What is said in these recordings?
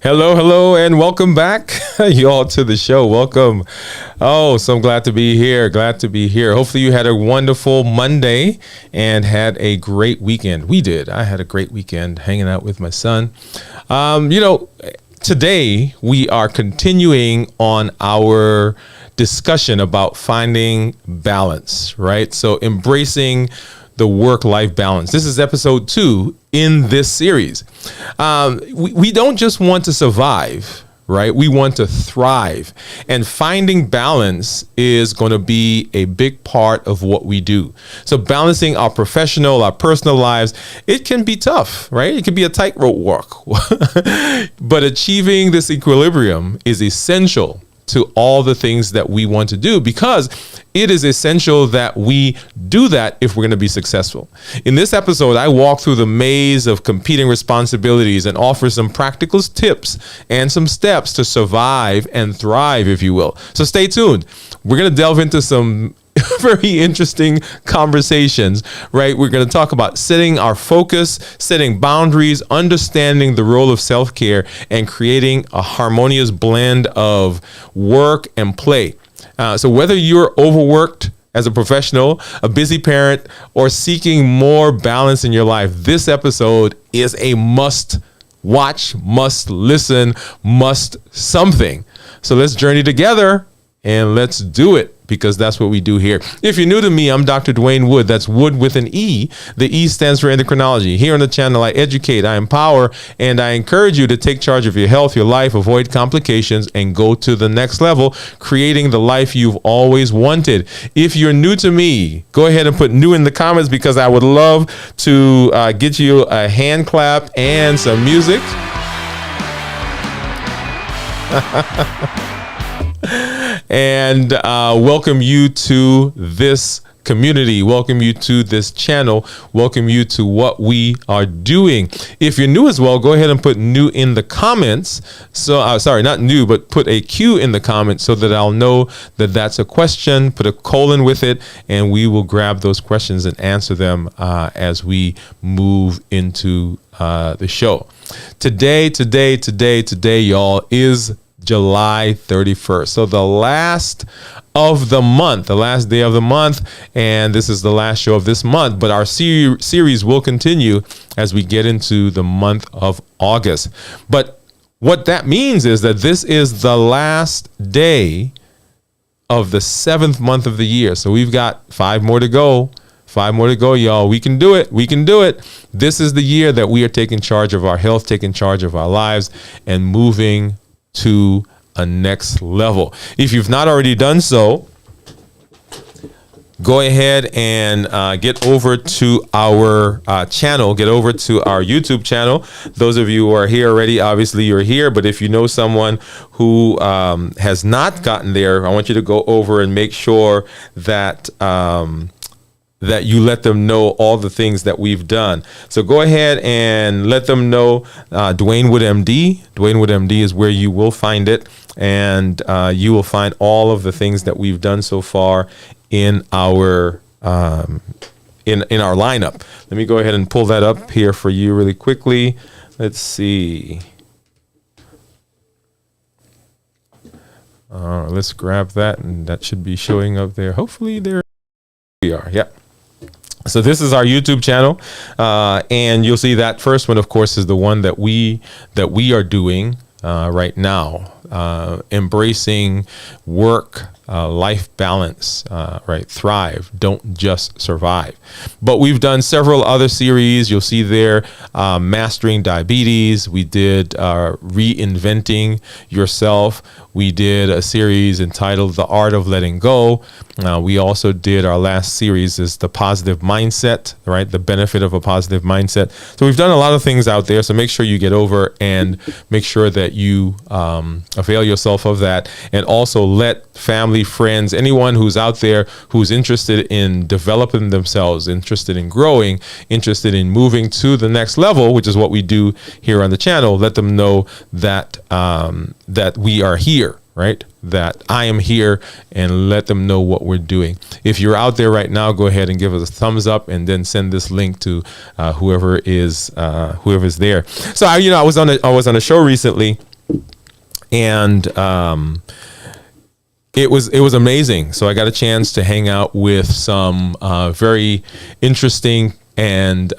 Hello, hello, and welcome back, y'all, to the show. Welcome. Oh, so I'm glad to be here. Glad to be here. Hopefully you had a wonderful Monday and had a great weekend. We did. I had a great weekend hanging out with my son. Today we are continuing on our discussion about finding balance, right? So embracing the work-life balance. This is episode 2 in this series. We don't just want to survive, right? We want to thrive. And finding balance is going to be a big part of what we do. So balancing our professional, our personal lives, it can be tough, right? It can be a tightrope walk. But achieving this equilibrium is essential to all the things that we want to do, because it is essential that we do that if we're going to be successful. In this episode, I walk through the maze of competing responsibilities and offer some practical tips and some steps to survive and thrive, if you will. So stay tuned. We're going to delve into some very interesting conversations, right? We're going to talk about setting our focus, setting boundaries, understanding the role of self-care, and creating a harmonious blend of work and play. So whether you're overworked as a professional, a busy parent, or seeking more balance in your life, this episode is a must watch, must listen, must something. So let's journey together and let's do it, because that's what we do here. If you're new to me, I'm Dr. Dwain Woode. That's Wood with an E. The E stands for endocrinology. Here on the channel, I educate, I empower, and I encourage you to take charge of your health, your life, avoid complications, and go to the next level, creating the life you've always wanted. If you're new to me, go ahead and put new in the comments, because I would love to get you a hand clap and some music. And welcome you to this community, welcome you to this channel, welcome you to what we are doing. If you're new as well, go ahead and put new in the comments. So sorry, not new, but put a Q in the comments so that I'll know that that's a question. Put a colon with it, and we will grab those questions and answer them as we move into the show. Today, y'all, is July 31st. So the last of the month, the last day of the month, and this is the last show of this month, but our series will continue as we get into the month of August. But what that means is that this is the last day of the 7th month of the year. So we've got 5 more to go. 5 more to go, y'all. We can do it. We can do it. This is the year that we are taking charge of our health, taking charge of our lives, and moving to a next level. If you've not already done so, go ahead and get over to our channel, get over to our YouTube channel. Those of you who are here already, obviously you're here, but if you know someone who has not gotten there, I want you to go over and make sure that that you let them know all the things that we've done. So go ahead and let them know Dwain Woode MD. Dwain Woode MD is where you will find it, and you will find all of the things that we've done so far in our in our lineup. Let me go ahead and pull that up here for you really quickly. Let's see. Let's grab that, and that should be showing up there. Hopefully there we are. Yep. So this is our YouTube channel, and you'll see that first one, of course, is the one that we are doing right now, embracing work, life balance, right? Thrive, don't just survive. But we've done several other series. You'll see there, mastering diabetes. We did reinventing yourself. We did a series entitled The Art of Letting Go. We also did, our last series is the positive mindset, right? The benefit of a positive mindset. So we've done a lot of things out there. So make sure you get over and make sure that you avail yourself of that. And also let family, friends, anyone who's out there who's interested in developing themselves, interested in growing, interested in moving to the next level, which is what we do here on the channel, let them know that that we are here, right? That I am here, and let them know what we're doing. If you're out there right now, go ahead and give us a thumbs up, and then send this link to whoever is there. So I was on a show recently, And it was amazing. So I got a chance to hang out with some very interesting and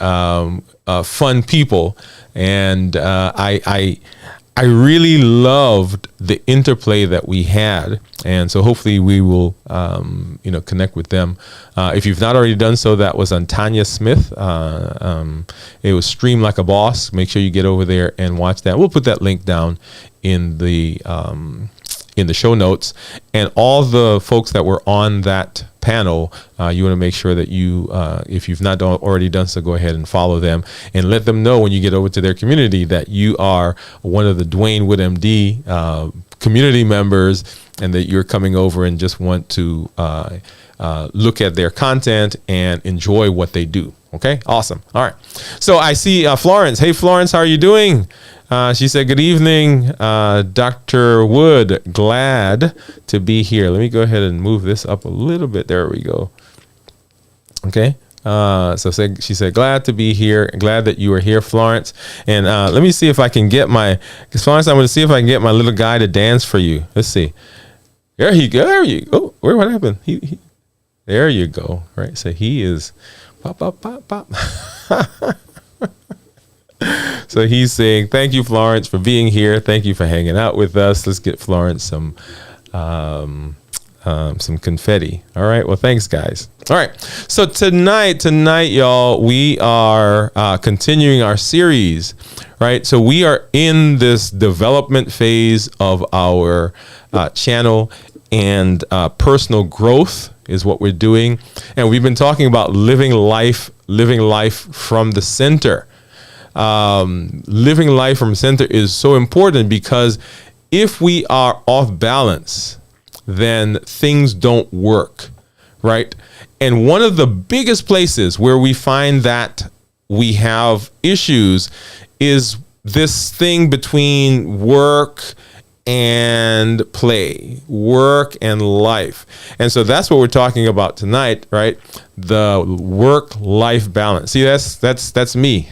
fun people, and I really loved the interplay that we had. And so hopefully we will connect with them. If you've not already done so, that was on Tanya Smith. It was Stream Like a Boss. Make sure you get over there and watch that. We'll put that link down in the show notes. And all the folks that were on that panel, you want to make sure that you, if you've not already done so, go ahead and follow them and let them know when you get over to their community that you are one of the Dwain Woode MD community members, and that you're coming over and just want to look at their content and enjoy what they do. Okay, awesome. All right. So I see Florence. Hey, Florence, how are you doing? She said, good evening, Dr. Woode. Glad to be here. Let me go ahead and move this up a little bit. There we go. Okay. She said, glad to be here. Glad that you are here, Florence. And let me see if I can get Florence, I'm going to see if I can get my little guy to dance for you. Let's see. There you go. There you go. Oh, what happened? He there you go. Right. So he is pop, pop, pop, pop. So he's saying, thank you, Florence, for being here. Thank you for hanging out with us. Let's get Florence some confetti. All right. Well, thanks, guys. All right. So tonight, y'all, we are continuing our series, right? So we are in this development phase of our channel, and personal growth is what we're doing. And we've been talking about living life from the center. Living life from center is so important, because if we are off balance, then things don't work, right? And one of the biggest places where we find that we have issues is this thing between work and play, work and life. And so that's what we're talking about tonight, right? The work-life balance. See, that's me.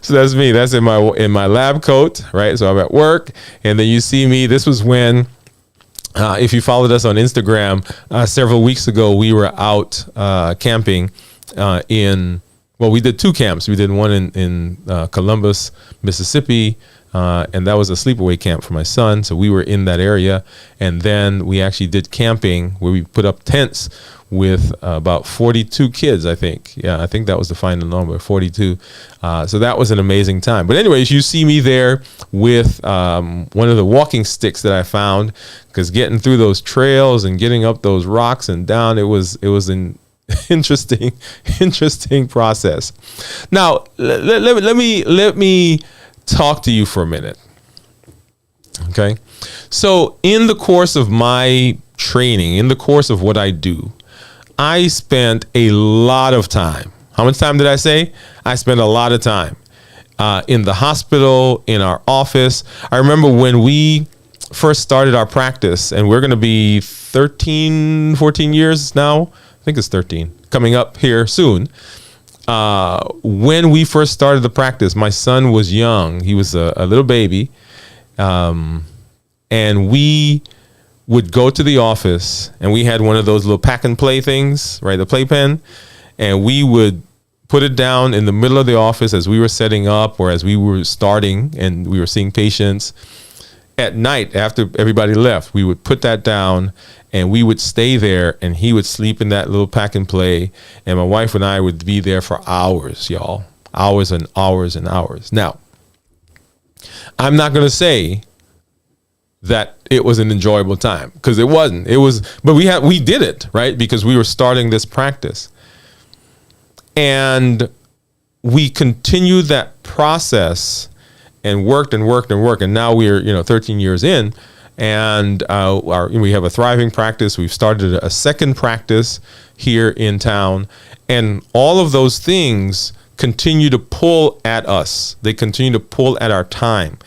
So that's me. That's in my lab coat, right? So I'm at work, and then you see me. This was when, if you followed us on Instagram, several weeks ago, we were out camping we did two camps. We did one in Columbus, Mississippi, and that was a sleepaway camp for my son. So we were in that area, and then we actually did camping where we put up tents with about 42 kids, I think. Yeah, I think that was the final number, 42. So that was an amazing time. But anyways, you see me there with one of the walking sticks that I found, because getting through those trails and getting up those rocks and down, it was an interesting process. Now, let me talk to you for a minute. Okay. So in the course of my training, in the course of what I do, I spent a lot of time. How much time did I say? I spent a lot of time in the hospital, in our office. I remember when we first started our practice, and we're going to be 13, 14 years now. I think it's 13, coming up here soon. When we first started the practice, my son was young. He was a little baby. And we would go to the office, and we had one of those little pack and play things, right? The playpen. And we would put it down in the middle of the office as we were setting up, or as we were starting and we were seeing patients. At night, after everybody left, we would put that down, and we would stay there, and he would sleep in that little pack and play. And my wife and I would be there for hours, y'all. Hours and hours and hours. Now, I'm not going to say that it was an enjoyable time, because it wasn't. But we did it, right? Because we were starting this practice. And we continued that process and worked and worked and worked. And now we're, 13 years in, and we have a thriving practice. We've started a second practice here in town, and all of those things continue to pull at us. They continue to pull at our time.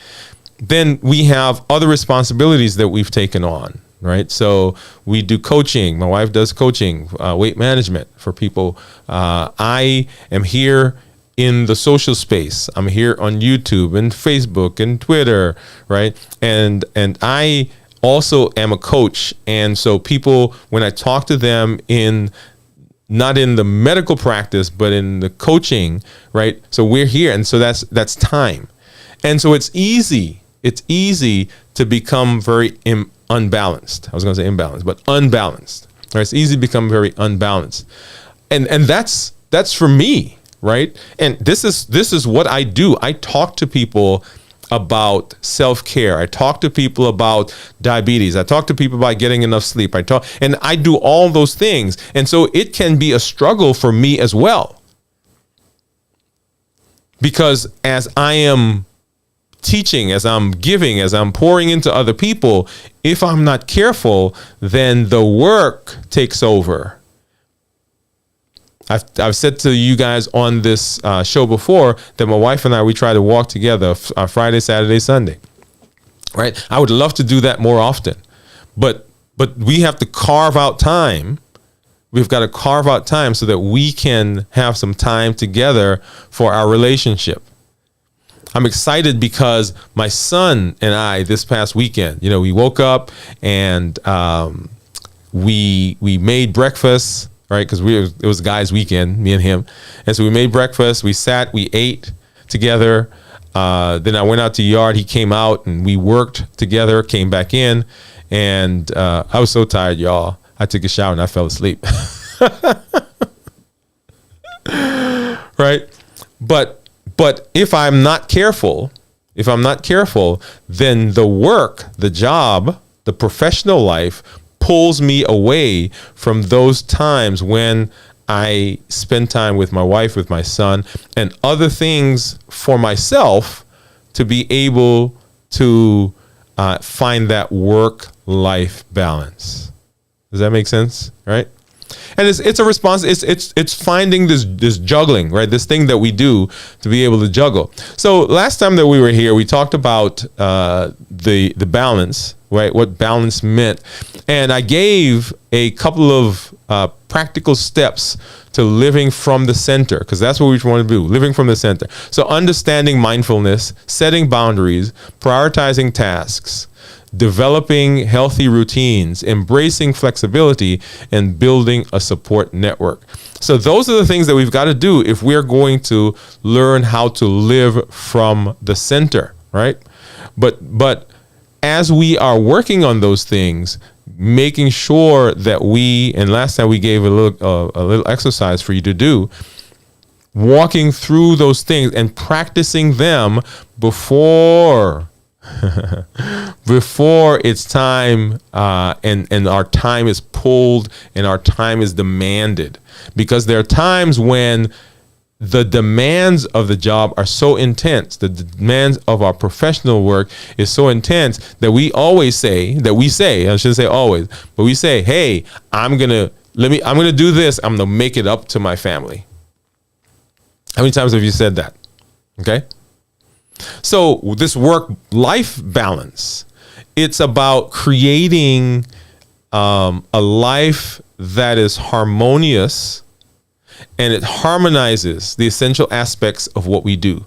Then we have other responsibilities that we've taken on, right? So we do coaching. My wife does coaching, weight management for people. I am here in the social space. I'm here on YouTube and Facebook and Twitter, right? And I also am a coach. And so people, when I talk to them not in the medical practice, but in the coaching, right? So we're here. And so that's time. And so it's easy to become very unbalanced. I was going to say imbalanced, but unbalanced. Right? It's easy to become very unbalanced. And that's for me, right? And this is what I do. I talk to people about self-care. I talk to people about diabetes. I talk to people about getting enough sleep. And I do all those things. And so it can be a struggle for me as well. Because as I am teaching, as I'm giving, as I'm pouring into other people, if I'm not careful, then the work takes over. I've said to you guys on this show before that my wife and I, we try to walk together Friday, Saturday, Sunday, right? I would love to do that more often, but we have to carve out time. We've got to carve out time so that we can have some time together for our relationship. I'm excited because my son and I this past weekend, we woke up and we made breakfast. Right, because it was guys' weekend, me and him, and so we made breakfast. We sat, we ate together. Then I went out to the yard. He came out, and we worked together. Came back in, and I was so tired, y'all. I took a shower and I fell asleep. Right, but if I'm not careful, then the work, the job, the professional life pulls me away from those times when I spend time with my wife, with my son, and other things for myself to be able to find that work-life balance. Does that make sense? Right? And it's a response. It's finding this juggling, right? This thing that we do to be able to juggle. So last time that we were here, we talked about the balance, right? What balance meant, and I gave a couple of practical steps to living from the center, because that's what we want to do, living from the center. So understanding mindfulness, setting boundaries, prioritizing tasks, developing healthy routines, embracing flexibility, and building a support network. So those are the things that we've got to do if we're going to learn how to live from the center, right? But as we are working on those things, making sure that and last time we gave a little exercise for you to do, walking through those things and practicing them before it's time and our time is pulled and our time is demanded, because there are times when the demands of the job are so intense, the demands of our professional work is so intense that we say, I shouldn't say always, but we say, hey, I'm gonna do this, I'm gonna make it up to my family. How many times have you said that? Okay. So this work-life balance, it's about creating a life that is harmonious, and it harmonizes the essential aspects of what we do: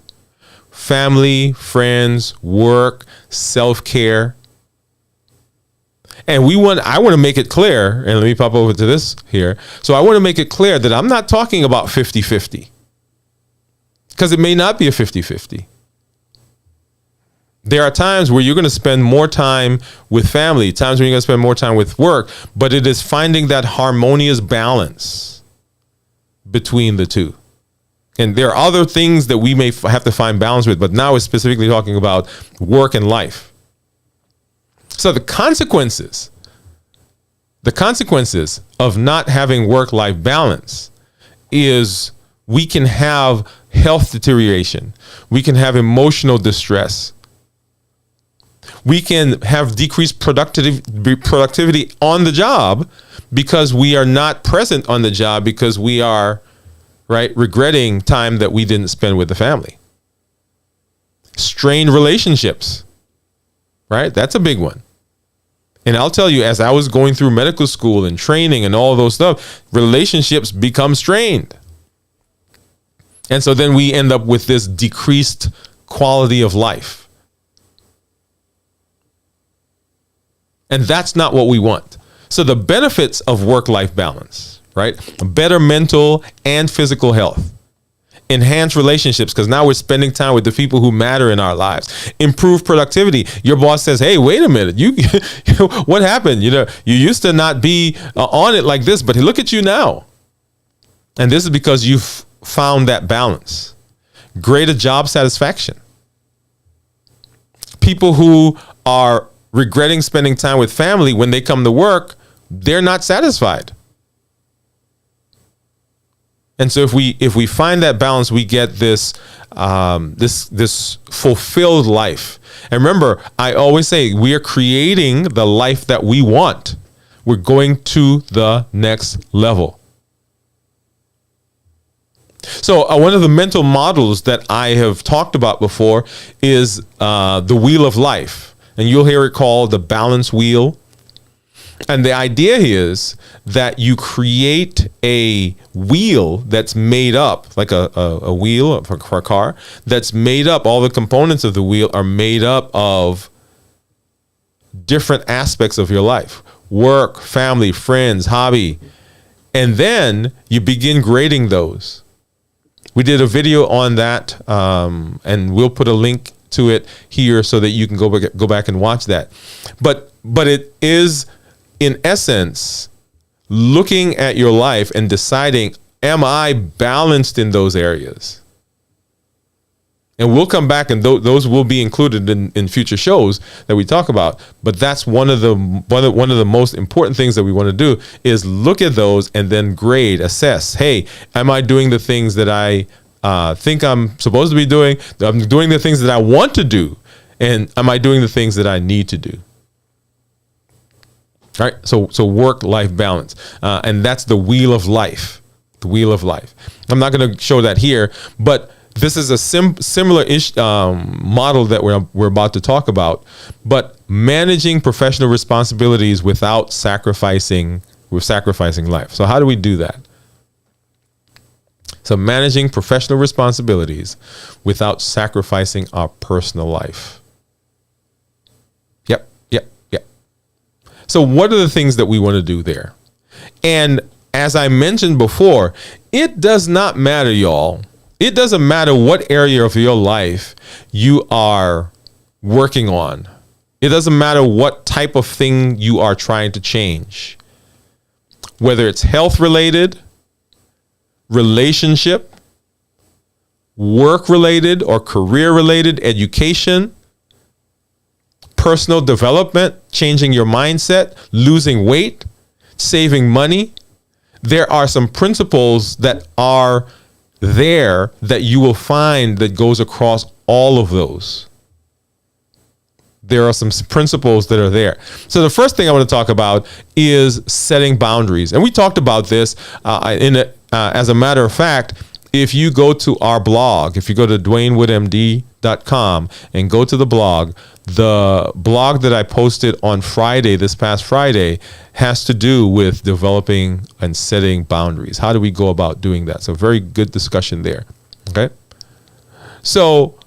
family, friends, work, self-care. And I want to make it clear, and let me pop over to this here. So I want to make it clear that I'm not talking about 50-50, because it may not be a 50-50. There are times where you're going to spend more time with family, times when you're going to spend more time with work, but it is finding that harmonious balance between the two. And there are other things that we may have to find balance with, but now we're specifically talking about work and life. So the consequences of not having work-life balance is we can have health deterioration. We can have emotional distress. We can have decreased productivity on the job because we are not present on the job, because we are, right, regretting time that we didn't spend with the family. Strained relationships, right? That's a big one. And I'll tell you, as I was going through medical school and training and all those stuff, relationships become strained. And so then we end up with this decreased quality of life. And that's not what we want. So the benefits of work-life balance, right? Better mental and physical health. Enhance relationships, because now we're spending time with the people who matter in our lives. Improve productivity. Your boss says, hey, wait a minute. You what happened? You used to not be on it like this, but look at you now. And this is because you've found that balance. Greater job satisfaction. People who are regretting spending time with family when they come to work, they're not satisfied. And so if we find that balance, we get this this fulfilled life. And remember, I always say we are creating the life that we want. We're going to the next level. So one of the mental models that I have talked about before is the wheel of life. And you'll hear it called the balance wheel. And the idea is that you create a wheel that's made up, like a wheel for a car, that's made up, all the components of the wheel are made up of different aspects of your life. Work, family, friends, hobby. And then you begin grading those. We did a video on that, and we'll put a link to it here so that you can go back and watch that. But it is, in essence, looking at your life and deciding, am I balanced in those areas? And we'll come back, and those will be included in future shows that we talk about. But that's one of the most important things that we want to do is look at those and then grade, assess. Hey, am I doing the things that I think I'm supposed to be doing? I'm doing the things that I want to do, and am I doing the things that I need to do? All right, so work-life balance, and that's the wheel of life. The wheel of life. I'm not going to show that here, but this is a similar model that we're about to talk about. But managing professional responsibilities without sacrificing life. So how do we do that? So managing professional responsibilities without sacrificing our personal life. Yep. So what are the things that we want to do there? And as I mentioned before, it does not matter, y'all. It doesn't matter what area of your life you are working on. It doesn't matter what type of thing you are trying to change. Whether it's health related, relationship, work related or career related, education, personal development, changing your mindset, losing weight, saving money. There are some principles that are there that you will find that goes across all of those. There are some principles that are there. So the first thing I want to talk about is setting boundaries. And we talked about this as a matter of fact. If you go to our blog, if you go to dwainwoodemd.com and go to the blog that I posted on Friday, this past Friday, has to do with developing and setting boundaries. How do we go about doing that? So very good discussion there. Okay. So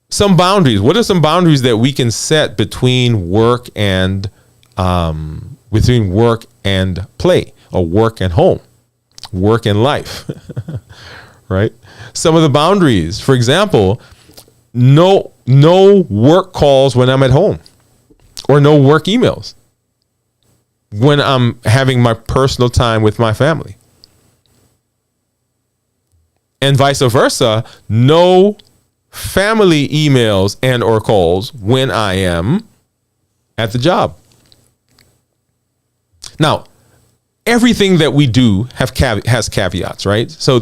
some boundaries. What are some boundaries that we can set between work and play, or work and home, work and life? Right? Some of the boundaries, for example, no work calls when I'm at home, or no work emails when I'm having my personal time with my family. And vice versa, no family emails and or calls when I am at the job. Now, everything that we do has caveats, right? So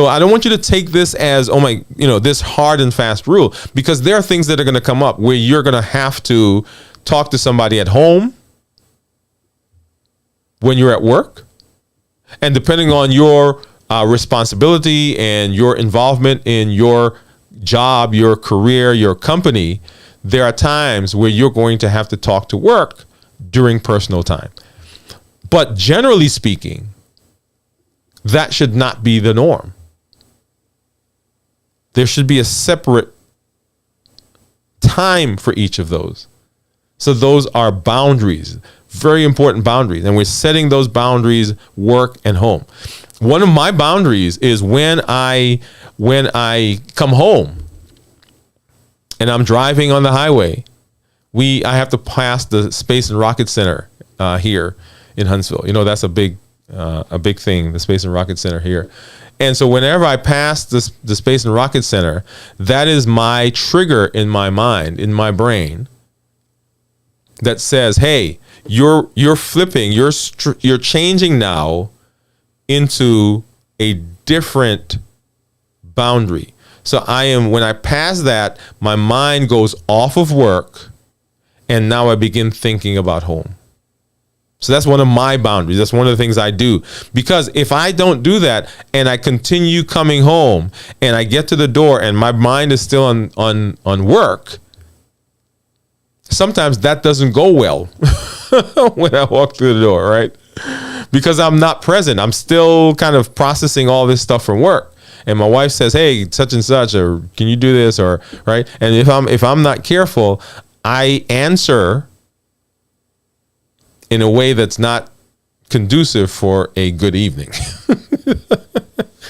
I don't want you to take this as, this hard and fast rule, because there are things that are going to come up where you're going to have to talk to somebody at home when you're at work. And depending on your responsibility and your involvement in your job, your career, your company, there are times where you're going to have to talk to work during personal time. But generally speaking, that should not be the norm. There should be a separate time for each of those. So those are boundaries, very important boundaries. And we're setting those boundaries, work and home. One of my boundaries is when I come home and I'm driving on the highway, I have to pass the Space and Rocket Center here in Huntsville. You know, that's a big thing, the Space and Rocket Center here. And so whenever I pass the Space and Rocket Center, that is my trigger in my mind, in my brain, that says, "Hey, you're flipping, you're changing now into a different boundary." So when I pass that, my mind goes off of work, and now I begin thinking about home. So that's one of my boundaries. That's one of the things I do. Because if I don't do that and I continue coming home and I get to the door and my mind is still on work, sometimes that doesn't go well when I walk through the door, right? Because I'm not present. I'm still kind of processing all this stuff from work. And my wife says, "Hey, such and such, or can you do this?" Or right. And if I'm not careful, I answer in a way that's not conducive for a good evening.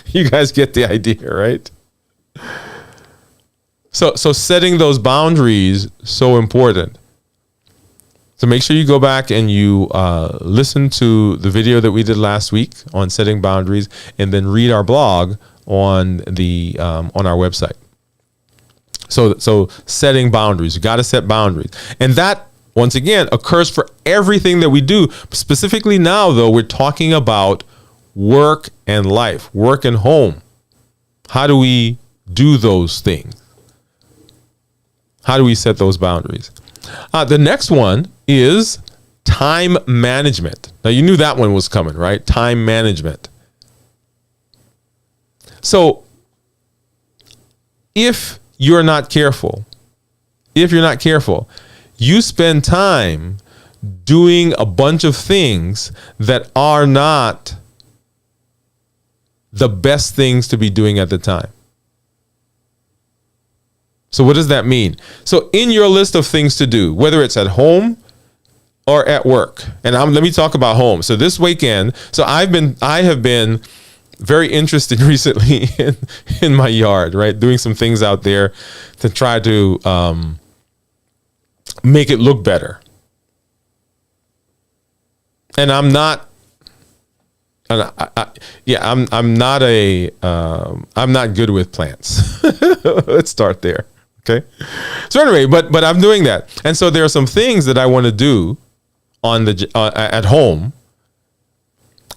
You guys get the idea, right? So setting those boundaries, so important. So make sure you go back and you listen to the video that we did last week on setting boundaries, and then read our blog on our website. So setting boundaries, you got to set boundaries, and that, once again, occurs for everything that we do. Specifically now, though, we're talking about work and life, work and home. How do we do those things? How do we set those boundaries? The next one is time management. Now, you knew that one was coming, right? Time management. So if you're not careful, you spend time doing a bunch of things that are not the best things to be doing at the time. So what does that mean? So in your list of things to do, whether it's at home or at work, and let me talk about home. So this weekend, I have been very interested recently in my yard, right? Doing some things out there to try to make it look better. And I'm not good with plants. Let's start there. Okay. So anyway, but I'm doing that. And so there are some things that I want to do at home.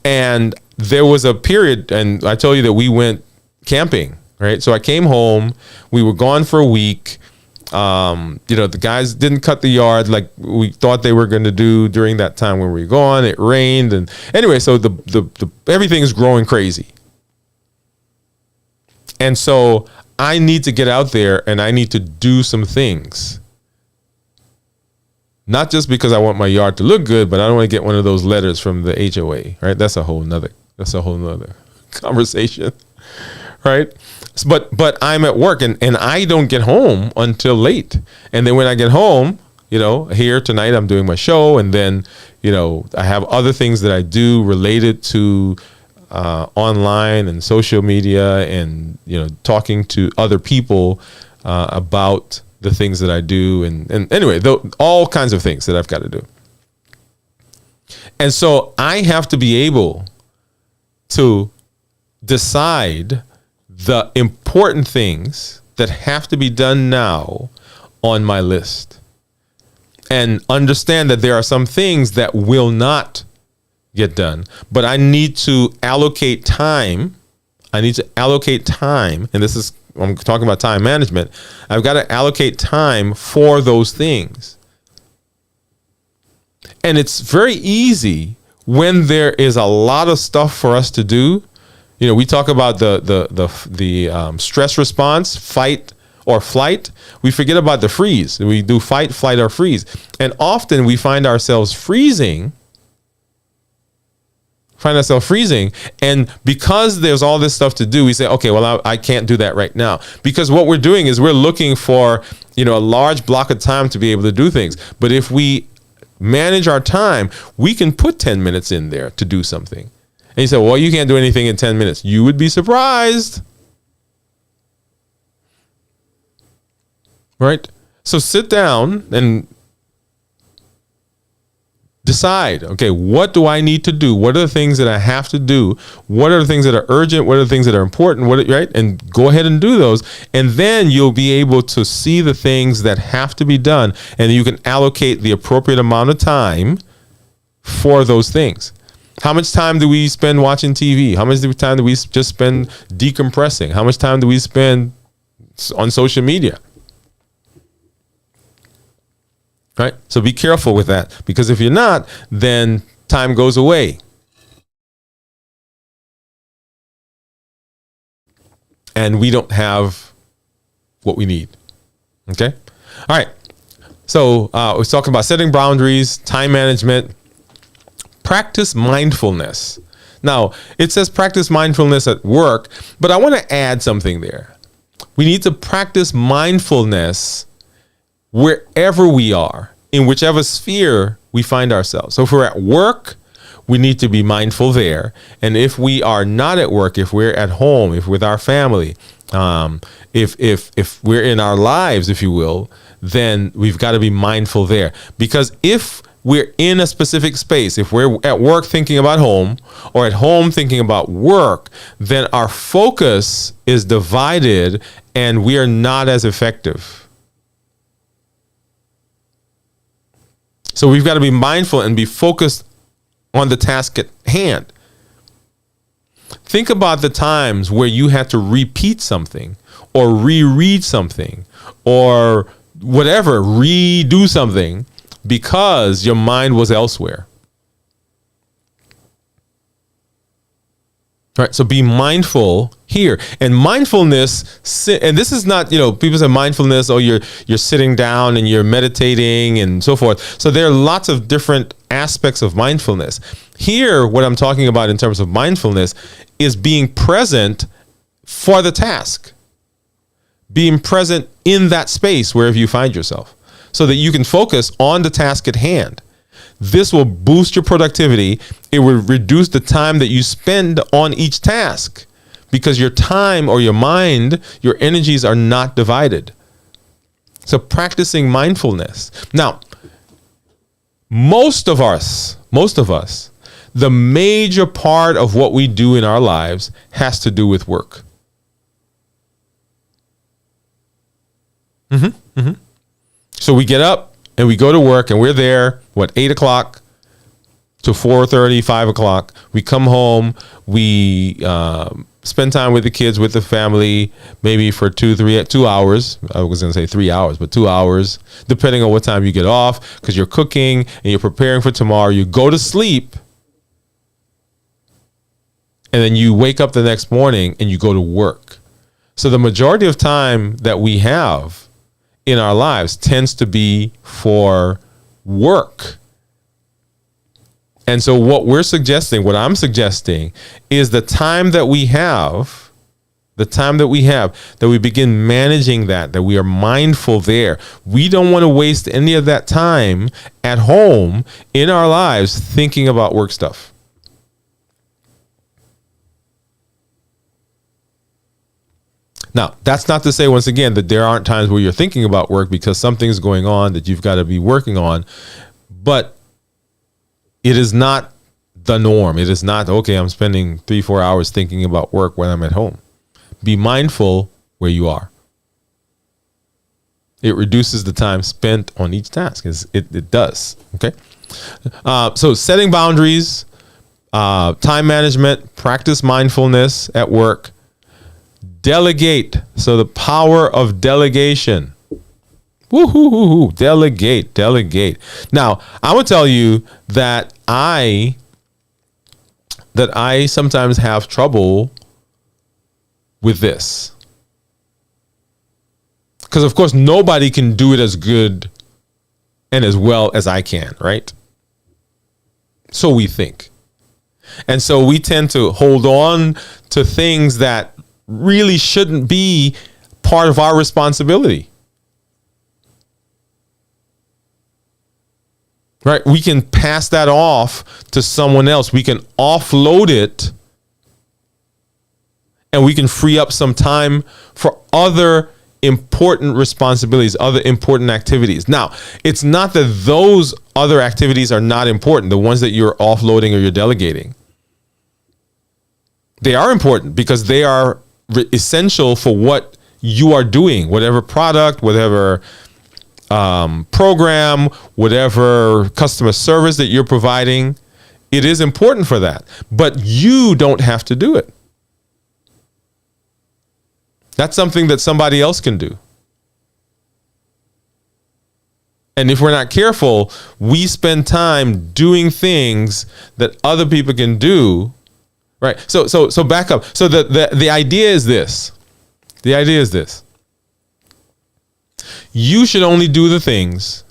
And there was a period, and I told you that we went camping, right? So I came home, we were gone for a week. The guys didn't cut the yard like we thought they were going to do during that time when we were gone. It rained, and anyway, so the everything is growing crazy. And so I need to get out there and I need to do some things. Not just because I want my yard to look good, but I don't want to get one of those letters from the HOA, right? That's a whole nother conversation, right? But I'm at work and I don't get home until late. And then when I get home, here tonight, I'm doing my show. And then, I have other things that I do related to online and social media and, talking to other people about the things that I do. And anyway, all kinds of things that I've got to do. And so I have to be able to decide the important things that have to be done now on my list, and understand that there are some things that will not get done, but I need to allocate time. And I'm talking about time management. I've got to allocate time for those things. And it's very easy when there is a lot of stuff for us to do. We talk about the stress response, fight or flight. We forget about the freeze. We do fight, flight, or freeze. And often we find ourselves freezing find ourselves freezing. And because there's all this stuff to do, we say, okay, well, I can't do that right now. Because what we're doing is we're looking for, a large block of time to be able to do things. But if we manage our time, we can put 10 minutes in there to do something. And you say, well, you can't do anything in 10 minutes. You would be surprised. Right? So sit down and decide, okay, what do I need to do? What are the things that I have to do? What are the things that are urgent? What are the things that are important? Right? And go ahead and do those. And then you'll be able to see the things that have to be done. And you can allocate the appropriate amount of time for those things. How much time do we spend watching TV? How much time do we just spend decompressing? How much time do we spend on social media? Right? So be careful with that, because if you're not, then time goes away. And we don't have what we need. Okay? All right. So we're talking about setting boundaries, time management, practice mindfulness. Now, it says practice mindfulness at work, but I want to add something there. We need to practice mindfulness wherever we are, in whichever sphere we find ourselves. So if we're at work, we need to be mindful there. And if we are not at work, if we're at home, if with our family, if we're in our lives, if you will, then we've got to be mindful there. Because if we're in a specific space, if we're at work thinking about home, or at home thinking about work, then our focus is divided and we are not as effective. So we've got to be mindful and be focused on the task at hand. Think about the times where you had to repeat something or reread something or whatever, redo something because your mind was elsewhere. All right, so be mindful here. And mindfulness, and this is not, people say mindfulness, you're sitting down and you're meditating and so forth. So there are lots of different aspects of mindfulness. Here, what I'm talking about in terms of mindfulness is being present for the task. Being present in that space wherever you find yourself, so that you can focus on the task at hand. This will boost your productivity. It will reduce the time that you spend on each task, because your time or your mind, your energies are not divided. So practicing mindfulness. Now, most of us, the major part of what we do in our lives has to do with work. So we get up and we go to work and we're there, 8 o'clock to 4:30, 5 o'clock. We come home, we spend time with the kids, with the family, maybe for 2 hours. I was going to say 3 hours, but 2 hours, depending on what time you get off, because you're cooking and you're preparing for tomorrow. You go to sleep, and then you wake up the next morning and you go to work. So the majority of time that we have in our lives tends to be for work. And so what I'm suggesting is the time that we have, that we begin managing that we are mindful there. We don't want to waste any of that time at home in our lives thinking about work stuff. Now, that's not to say, once again, that there aren't times where you're thinking about work because something's going on that you've got to be working on. But it is not the norm. It is not, okay, I'm spending 3-4 hours thinking about work when I'm at home. Be mindful where you are. It reduces the time spent on each task. It does. Okay. So setting boundaries, time management, practice mindfulness at work. Delegate. So the power of delegation. Woo-hoo-hoo-hoo. Delegate. Now, I would tell you that I sometimes have trouble with this. Because, of course, nobody can do it as good and as well as I can, right? So we think. And so we tend to hold on to things that really shouldn't be part of our responsibility. Right? We can pass that off to someone else. We can offload it, and we can free up some time for other important responsibilities, other important activities. Now, it's not that those other activities are not important, the ones that you're offloading or you're delegating. They are important because they are essential for what you are doing, whatever product, whatever program, whatever customer service that you're providing. It is important for that, but you don't have to do it. That's something that somebody else can do. And if we're not careful, we spend time doing things that other people can do. Right. So back up. So the idea is this. The idea is this. You should only do the things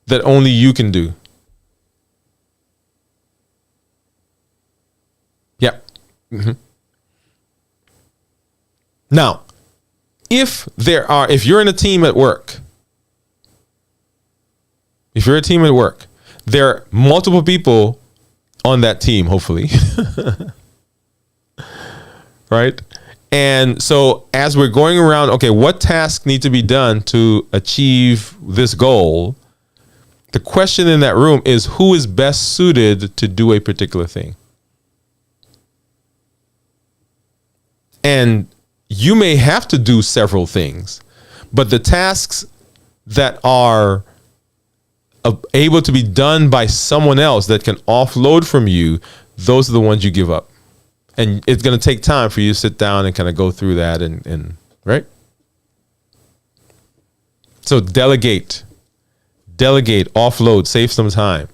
that only you can do. Yeah. Mm-hmm. Now, if you're in a team at work, there are multiple people on that team, hopefully. Right? And so as we're going around, okay, what tasks need to be done to achieve this goal? The question in that room is, who is best suited to do a particular thing? And you may have to do several things, but the tasks that are able to be done by someone else that can offload from you, those are the ones you give up. And it's going to take time for you to sit down and kind of go through that and right? So delegate, offload, save some time.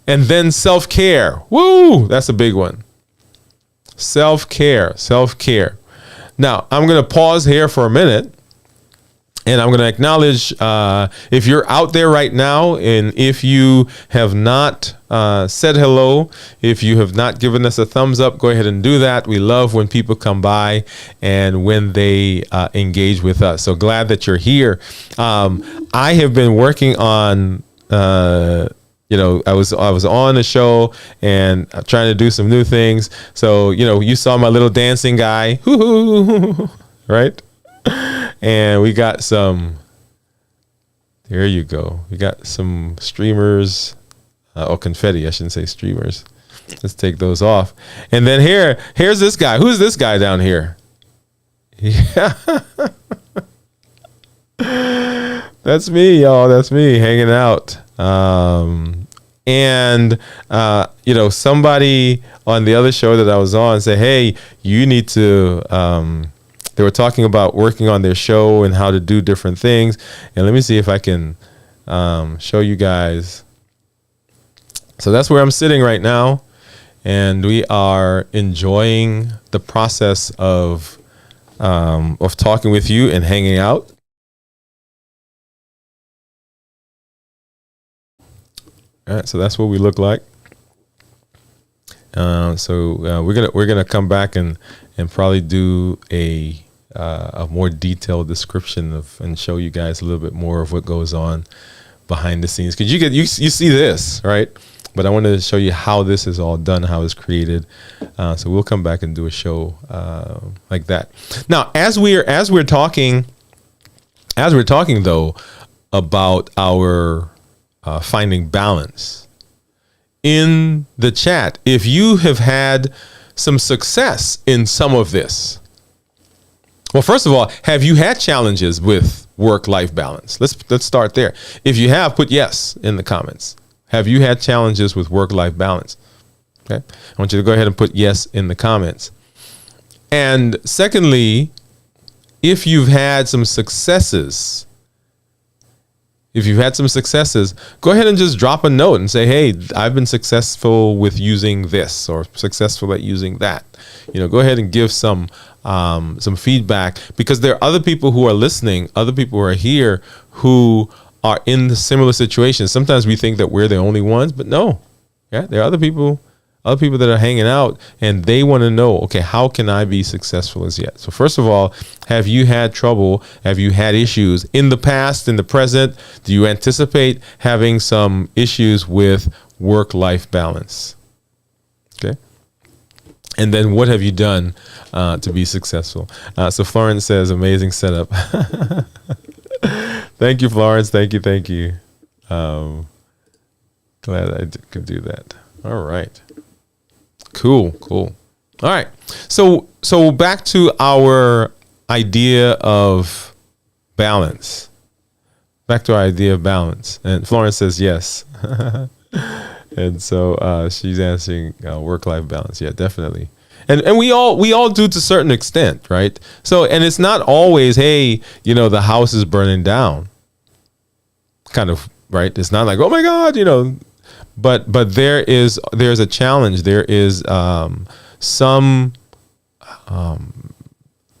And then self-care. Woo, that's a big one. Self-care. Now, I'm going to pause here for a minute, and I'm going to acknowledge if you're out there right now, and if you have not said hello, if you have not given us a thumbs up, go ahead and do that. We love when people come by and when they engage with us. So glad that you're here. I have been working on I was on the show and trying to do some new things. So, you saw my little dancing guy, right? And we got there you go. We got some streamers, or confetti. I shouldn't say streamers. Let's take those off. And then here's this guy. Who's this guy down here? Yeah. That's me, y'all. That's me hanging out. Somebody on the other show that I was on said, hey, you need to, they were talking about working on their show and how to do different things. And let me see if I can show you guys. So that's where I'm sitting right now. And we are enjoying the process of talking with you and hanging out. All right, so that's what we look like. We're gonna come back and probably do a more detailed description and show you guys a little bit more of what goes on behind the scenes, because you see this, right? But I wanted to show you how this is all done, how it's created. So we'll come back and do a show like that. Now, as we're talking though about our finding balance in the chat, if you have had some success in some of this, well, first of all, have you had challenges with work-life balance? Let's start there. If you have, put yes in the comments. Have you had challenges with work-life balance? Okay, I want you to go ahead and put yes in the comments. And secondly, if you've had some successes, go ahead and just drop a note and say, hey, I've been successful with using this or successful at using that. Go ahead and give some feedback, because there are other people who are listening, other people who are here who are in the similar situation. Sometimes we think that we're the only ones, but no, Yeah, there are other people that are hanging out, and they want to know, okay, how can I be successful as yet? So first of all, have you had trouble? Have you had issues in the past, in the present? Do you anticipate having some issues with work-life balance? Okay. And then what have you done to be successful? So Florence says, amazing setup. Thank you, Florence. Thank you. Glad I could do that. All right. Cool. All right. So back to our idea of balance. And Florence says yes. And so she's answering work-life balance. Yeah, definitely. And we all do to a certain extent, right? So, and it's not always, hey, the house is burning down. Kind of, right? It's not like, oh my God, but there's a challenge. There is some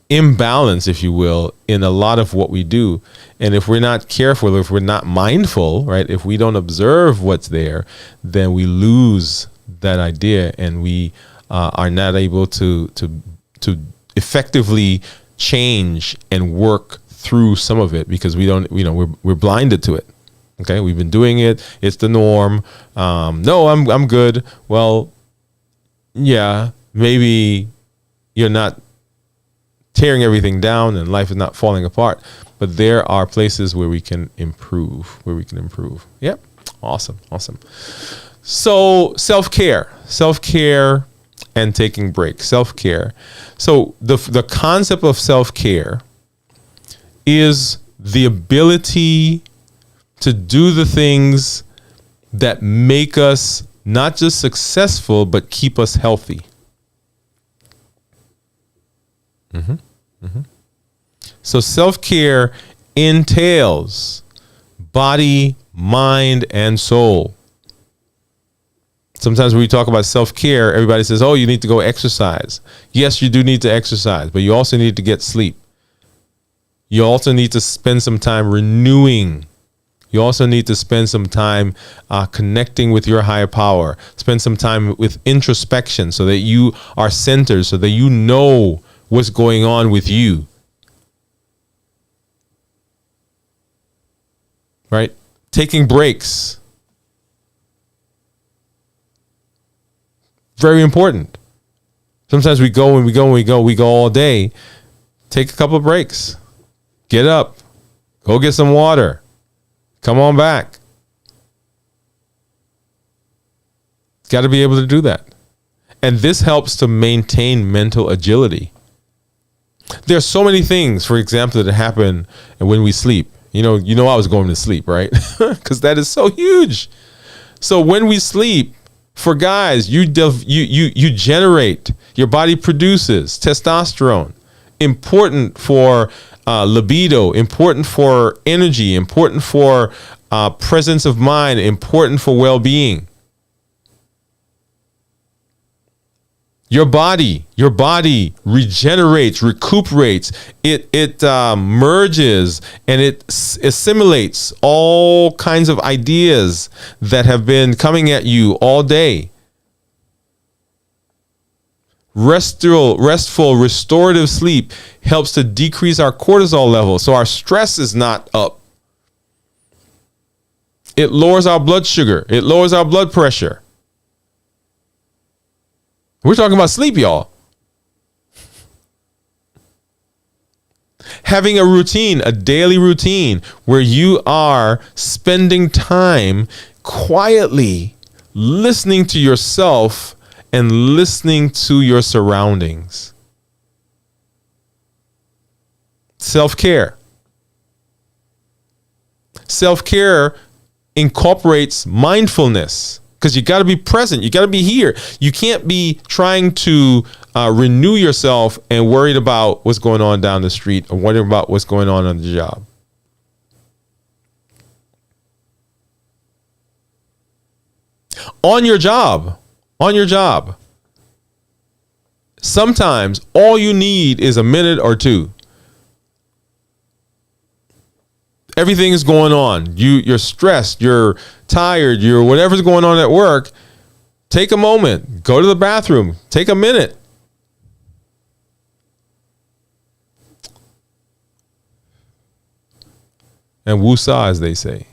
imbalance, if you will, in a lot of what we do. And if we're not careful, if we're not mindful, right, if we don't observe what's there, then we lose that idea, and we are not able to effectively change and work through some of it, because we don't, we're blinded to it. Okay, we've been doing it. It's the norm. No, I'm good. Well, yeah, maybe you're not tearing everything down and life is not falling apart, but there are places where we can improve. Yep. Awesome. So self-care and taking breaks. Self-care. So the concept of self-care is the ability to do the things that make us not just successful, but keep us healthy. So self-care entails body, mind, and soul. Sometimes when we talk about self-care, everybody says, oh, you need to go exercise. Yes, you do need to exercise, but you also need to get sleep. You also need to spend some time renewing. You also need to spend some time connecting with your higher power. Spend some time with introspection so that you are centered, so that you know what's going on with you. Right? Taking breaks. Very important. Sometimes we go all day. Take a couple of breaks. Get up. Go get some water. Come on back. Got to be able to do that. And this helps to maintain mental agility. There are so many things, for example, that happen when we sleep. I was going to sleep, right? Because that is so huge. So when we sleep, for guys, you generate, your body produces testosterone, important for libido, important for energy, important for presence of mind, important for well-being. Your body regenerates, recuperates. It merges and it assimilates all kinds of ideas that have been coming at you all day. Restful, restorative sleep helps to decrease our cortisol level, so our stress is not up. It lowers our blood sugar. It lowers our blood pressure. We're talking about sleep, y'all. Having a routine, a daily routine, where you are spending time quietly listening to yourself and listening to your surroundings. Self-care. Self-care incorporates mindfulness, because you got to be present. You got to be here. You can't be trying to renew yourself and worried about what's going on down the street or worried about what's going on the job. On your job. Sometimes all you need is a minute or two. Everything is going on. You're stressed. You're tired. You're whatever's going on at work. Take a moment, go to the bathroom, take a minute. And woosah, as they say.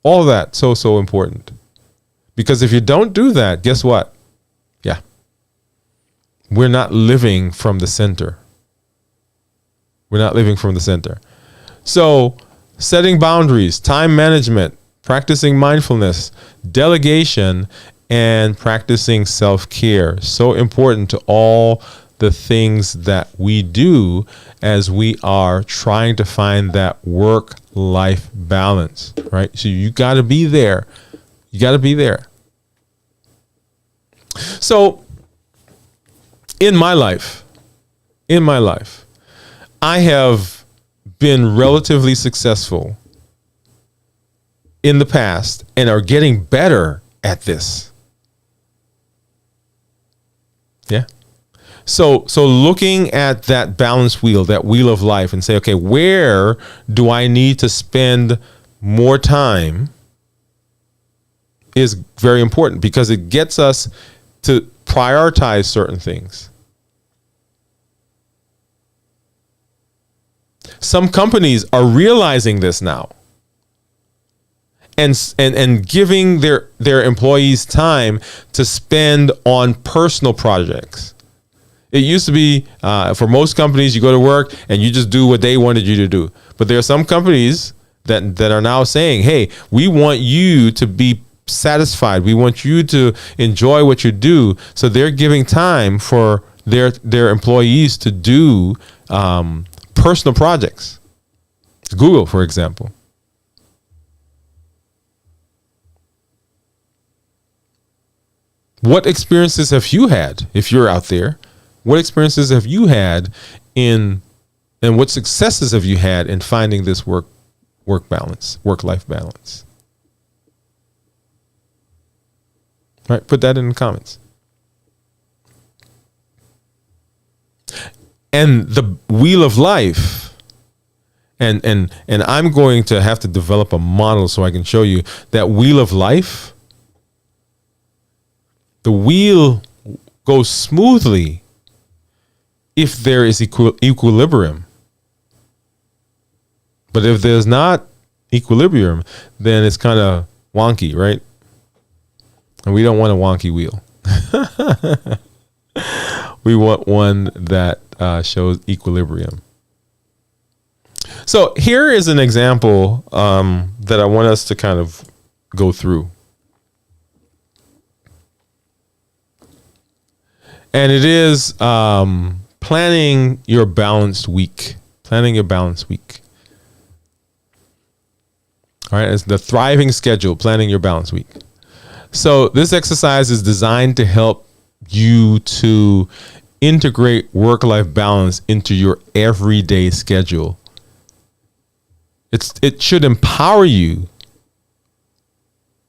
All of that, so important. Because if you don't do that, guess what? Yeah. We're not living from the center. We're not living from the center. So, setting boundaries, time management, practicing mindfulness, delegation, and practicing self-care. So important to all the things that we do as we are trying to find that work-life balance, right? So you got to be there. You got to be there. So in my life, I have been relatively successful in the past and are getting better at this. Yeah. So looking at that balance wheel, that wheel of life, and say, okay, where do I need to spend more time is very important, because it gets us to prioritize certain things. Some companies are realizing this now and giving their employees time to spend on personal projects. It used to be, for most companies, you go to work and you just do what they wanted you to do. But there are some companies that are now saying, hey, we want you to be satisfied. We want you to enjoy what you do. So they're giving time for their employees to do personal projects. Google, for example. What experiences have you had, if you're out there? What experiences have you had and what successes have you had in finding this work balance, work-life balance? All right, put that in the comments. And the wheel of life, and I'm going to have to develop a model so I can show you that wheel of life. The wheel goes smoothly if there is equilibrium. But if there's not equilibrium, then it's kind of wonky, right? And we don't want a wonky wheel. We want one that shows equilibrium. So here is an example that I want us to kind of go through. And it is planning your balanced week. Planning your balanced week. All right, it's the thriving schedule, planning your balanced week. So this exercise is designed to help you to integrate work-life balance into your everyday schedule. It should empower you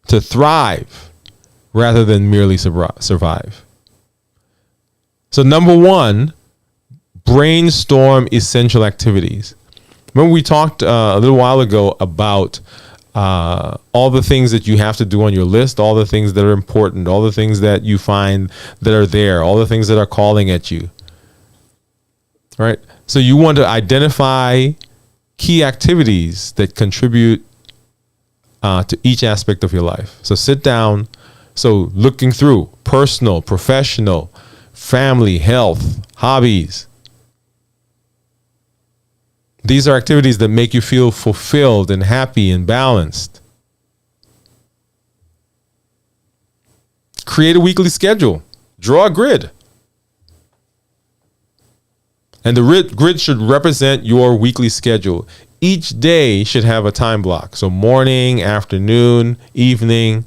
to thrive rather than merely survive. So number one, brainstorm essential activities. Remember we talked a little while ago about all the things that you have to do on your list, all the things that are important, all the things that you find that are there, all the things that are calling at you. All right. So you want to identify key activities that contribute to each aspect of your life. So sit down. So looking through personal, professional, family, health, hobbies. These are activities that make you feel fulfilled and happy and balanced. Create a weekly schedule. Draw a grid. And the grid should represent your weekly schedule. Each day should have a time block. So morning, afternoon, evening.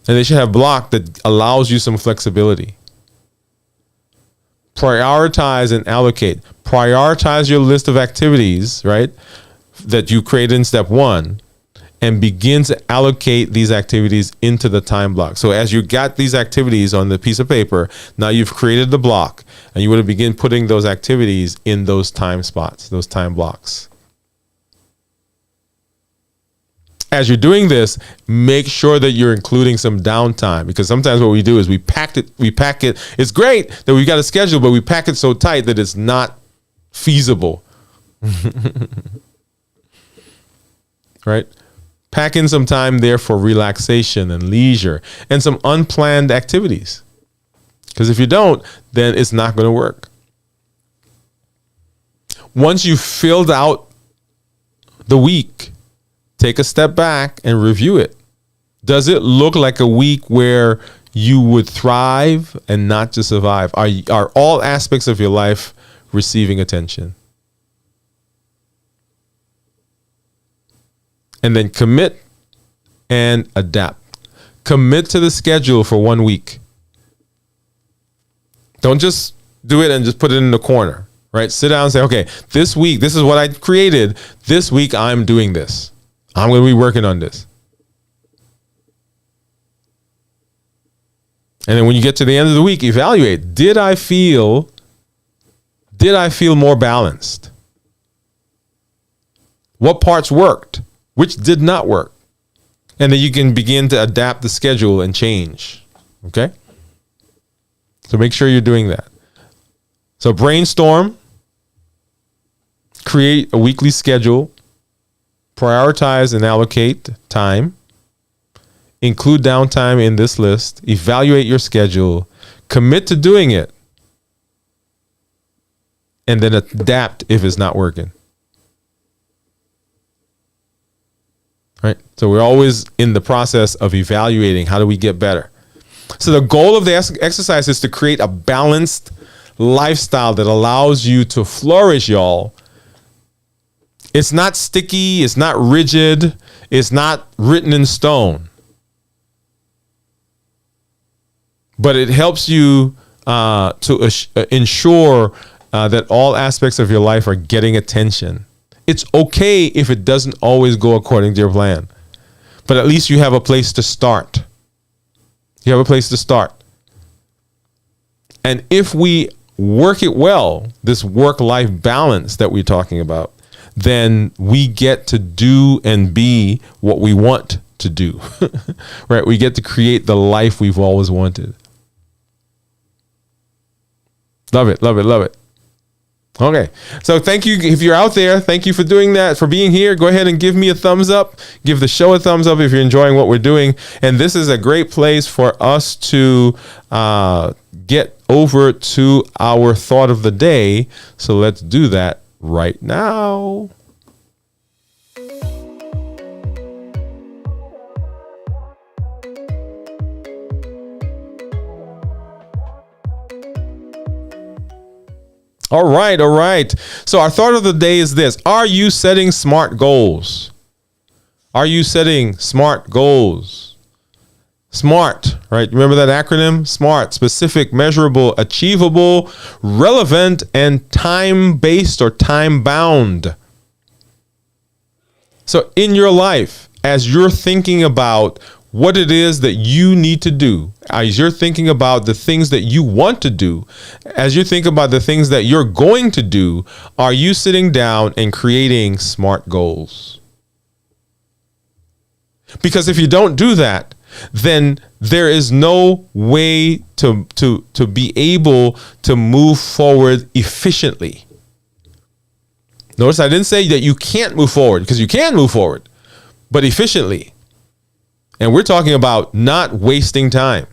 And they should have a block that allows you some flexibility. Prioritize and allocate. Prioritize your list of activities, right, that you create in step one, and begin to allocate these activities into the time block. So as you got these activities on the piece of paper, now you've created the block, and you want to begin putting those activities in those time spots, those time blocks. as you're doing this, make sure that you're including some downtime, because sometimes what we do is we pack it. It's great that we've got a schedule, but we pack it so tight that it's not feasible. Right? Pack in some time there for relaxation and leisure and some unplanned activities. Because if you don't, then it's not going to work. Once you've filled out the week, take a step back and review it. Does it look like a week where you would thrive and not just survive? Are all aspects of your life receiving attention? And then commit and adapt. Commit to the schedule for 1 week. Don't just do it and just put it in the corner, right? Sit down and say, okay, this week, this is what I created. This week, I'm doing this. I'm going to be working on this. And then when you get to the end of the week, evaluate. Did I feel more balanced? What parts worked? Which did not work? And then you can begin to adapt the schedule and change. Okay? So make sure you're doing that. So brainstorm, create a weekly schedule, prioritize and allocate time, include downtime in this list, evaluate your schedule, commit to doing it, and then adapt if it's not working. Right? So we're always in the process of evaluating how do we get better. So the goal of the exercise is to create a balanced lifestyle that allows you to flourish, y'all. It's not sticky. It's not rigid. It's not written in stone. But it helps you to ensure that all aspects of your life are getting attention. It's okay if it doesn't always go according to your plan. But at least you have a place to start. You have a place to start. And if we work it well, this work-life balance that we're talking about, then we get to do and be what we want to do. Right? We get to create the life we've always wanted. Love it, love it, love it. Okay, so thank you. If you're out there, thank you for doing that, for being here. Go ahead and give me a thumbs up. Give the show a thumbs up if you're enjoying what we're doing. And this is a great place for us to get over to our thought of the day. So let's do that right now. All right. So our thought of the day is this. Are you setting smart goals? Are you setting smart goals? SMART, right? Remember that acronym? SMART: specific, measurable, achievable, relevant, and time-based or time-bound. So in your life, as you're thinking about what it is that you need to do, as you're thinking about the things that you want to do, as you think about the things that you're going to do, are you sitting down and creating smart goals? Because if you don't do that, then there is no way to be able to move forward efficiently. Notice I didn't say that you can't move forward, because you can move forward, but efficiently. And we're talking about not wasting time.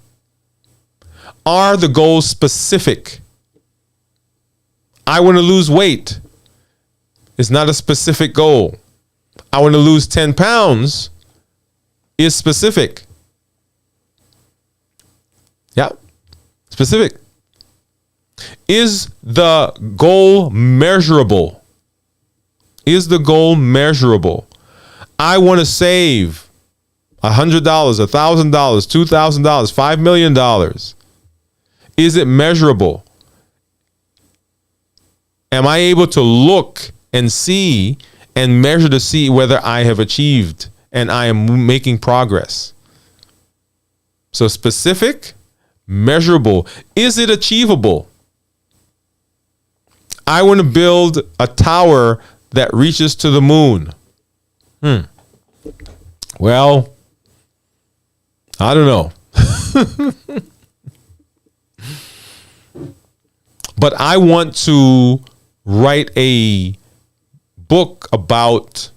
Are the goals specific? I want to lose weight. It's not a specific goal. I want to lose 10 pounds is specific. Yeah, specific. Is the goal measurable? Is the goal measurable? I want to save $100, $1,000, $2,000, $5 million. Is it measurable? Am I able to look and see and measure to see whether I have achieved and I am making progress? So specific, measurable. Is it achievable? I want to build a tower that reaches to the moon. Well, I don't know. But I want to write a book about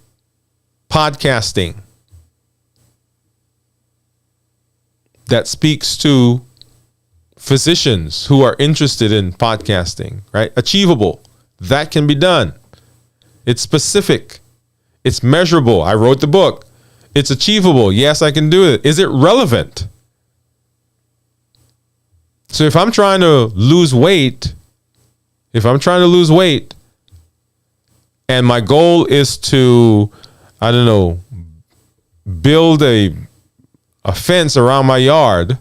podcasting that speaks to physicians who are interested in podcasting, right? Achievable. That can be done. It's specific. It's measurable. I wrote the book. It's achievable. Yes, I can do it. Is it relevant? So if I'm trying to lose weight, and my goal is to, I don't know, build a fence around my yard,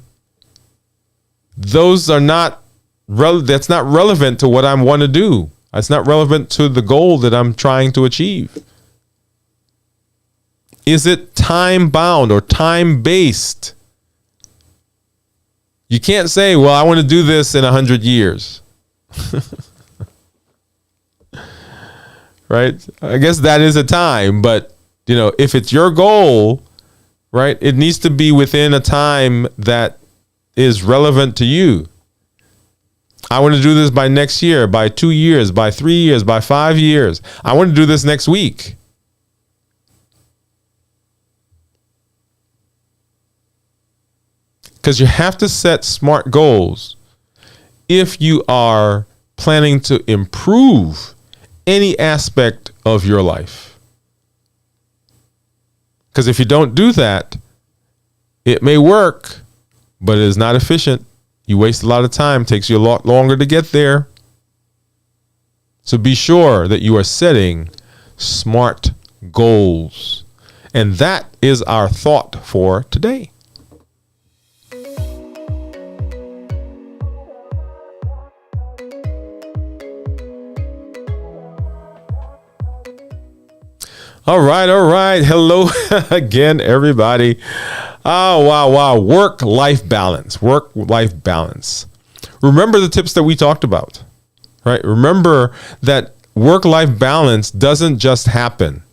those are not that's not relevant to what I want to do. It's not relevant to the goal that I'm trying to achieve. Is it time bound or time based? You can't say, well, I want to do this in 100 years. Right? I guess that is a time, but if it's your goal, right, it needs to be within a time that is relevant to you. I want to do this by next year, by 2 years, by 3 years, by 5 years. I want to do this next week. Because you have to set smart goals if you are planning to improve any aspect of your life. Because if you don't do that, it may work, but it is not efficient. You waste a lot of time. It takes you a lot longer to get there. So be sure that you are setting smart goals. And that is our thought for today. All right. Hello again, everybody. Oh, wow. Work-life balance. Remember the tips that we talked about, right? Remember that work-life balance doesn't just happen.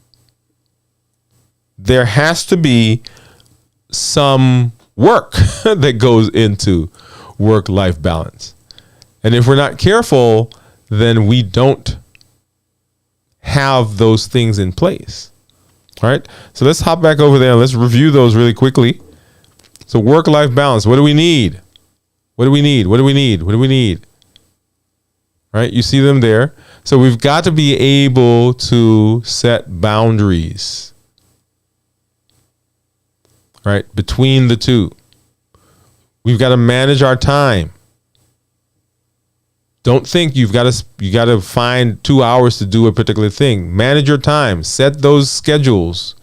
There has to be some work that goes into work-life balance. And if we're not careful, then we don't have those things in place. All right. So let's hop back over there and let's review those really quickly. So work-life balance. What do we need? All right. You see them there. So we've got to be able to set boundaries, right, between the two. We've got to manage our time. Don't think you got to find 2 hours to do a particular thing. Manage your time. Set those schedules.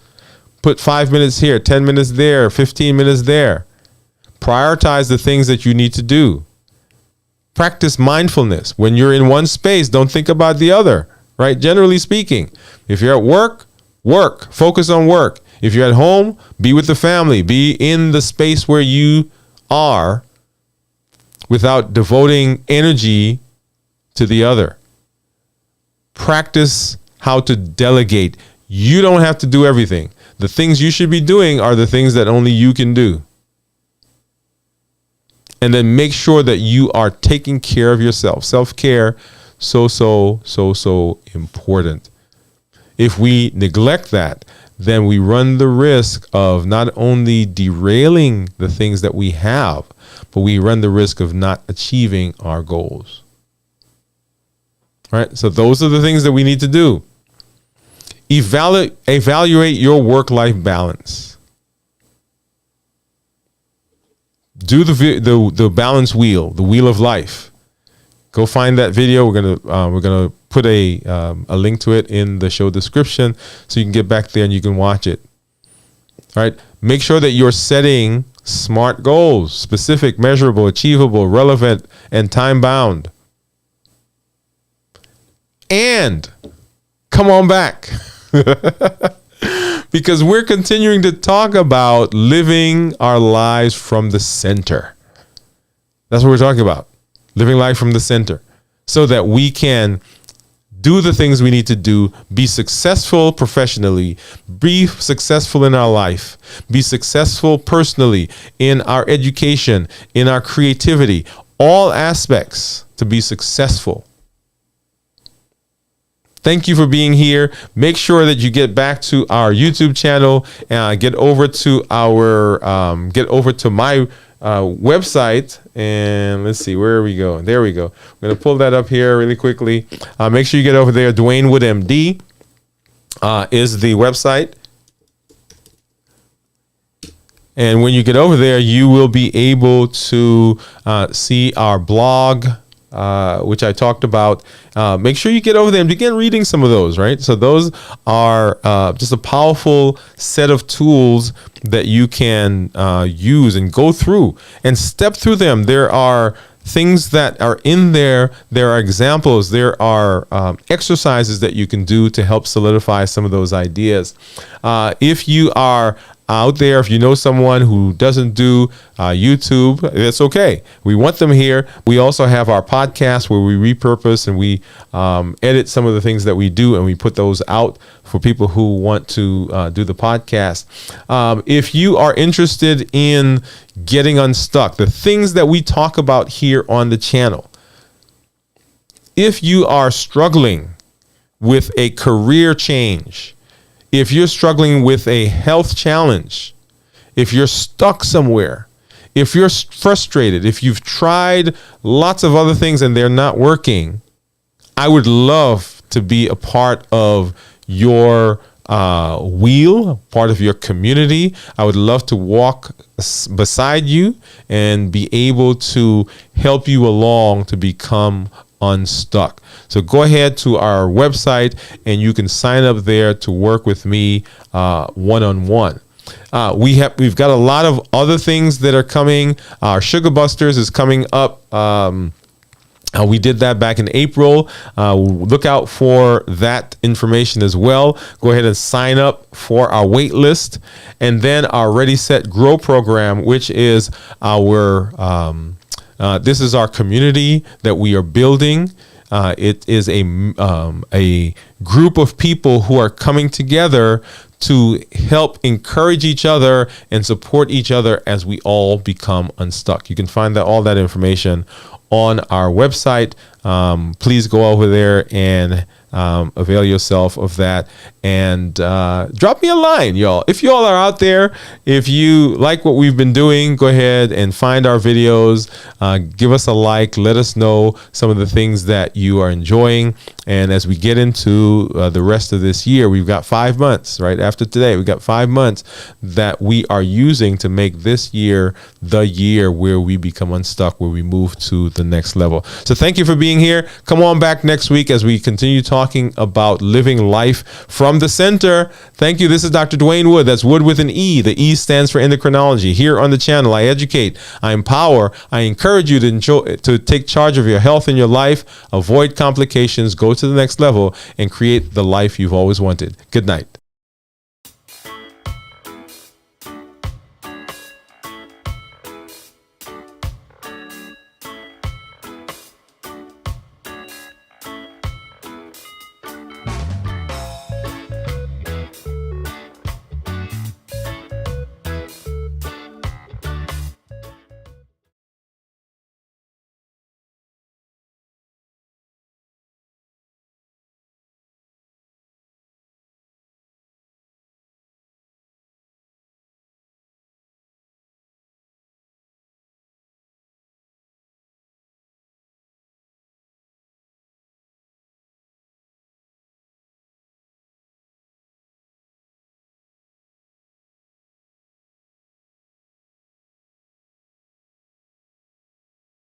Put 5 minutes here, 10 minutes there, 15 minutes there. Prioritize the things that you need to do. Practice mindfulness. When you're in one space, don't think about the other, right? Generally speaking, if you're at work, focus on work. If you're at home, be with the family. Be in the space where you are without devoting energy to the other. Practice how to delegate. You don't have to do everything. The things you should be doing are the things that only you can do. And then make sure that you are taking care of yourself. Self-care, so important. If we neglect that, then we run the risk of not only derailing the things that we have, but we run the risk of not achieving our goals. All right? So those are the things that we need to do. Evaluate your work-life balance. Do the balance wheel, the wheel of life. Go find that video. We're gonna put a link to it in the show description, so you can get back there and you can watch it. All right. Make sure that you're setting smart goals, specific, measurable, achievable, relevant, and time bound. And come on back. Because we're continuing to talk about living our lives from the center. That's what we're talking about. Living life from the center. So that we can do the things we need to do, be successful professionally, be successful in our life, be successful personally, in our education, in our creativity, all aspects to be successful. Thank you for being here. Make sure that you get back to our YouTube channel and get over to my website, and let's see, where are we going? There we go. I'm going to pull that up here really quickly. Make sure you get over there. Dwain Woode MD is the website. And when you get over there, you will be able to see our blog, which I talked about. Make sure you get over there and begin reading some of those, right? So those are just a powerful set of tools that you can use and go through and step through them. There are things that are in there. There are examples. There are exercises that you can do to help solidify some of those ideas. If you are out there, if you know someone who doesn't do YouTube, that's okay. We want them here. We also have our podcast where we repurpose and we edit some of the things that we do, and we put those out for people who want to do the podcast. If you are interested in getting unstuck, the things that we talk about here on the channel, if you are struggling with a career change, if you're struggling with a health challenge, if you're stuck somewhere, if you're frustrated, if you've tried lots of other things and they're not working, I would love to be a part of your wheel, part of your community. I would love to walk beside you and be able to help you along to become unstuck. So go ahead to our website and you can sign up there to work with me one-on-one. We've got a lot of other things that are coming. Our Sugar Busters is coming up. We did that back in April. Look out for that information as well. Go ahead and sign up for our wait list. And then our Ready, Set, Grow program, which is our this is our community that we are building. It is a group of people who are coming together to help encourage each other and support each other as we all become unstuck. You can find all that information on our website. Please go over there and avail yourself of that, and drop me a line, y'all. If y'all are out there, if you like what we've been doing, go ahead and find our videos, give us a like, let us know some of the things that you are enjoying. And as we get into the rest of this year, we've got 5 months right after today. We've got 5 months that we are using to make this year the year where we become unstuck, where we move to the next level. So thank you for being here. Come on back next week as we continue talking about living life from the center. Thank you. This is Dr. Dwain Woode. That's Wood with an E. The E stands for endocrinology. Here on the channel, I educate, I empower, I encourage you to take charge of your health and your life, avoid complications, go to the next level, and create the life you've always wanted. Good night.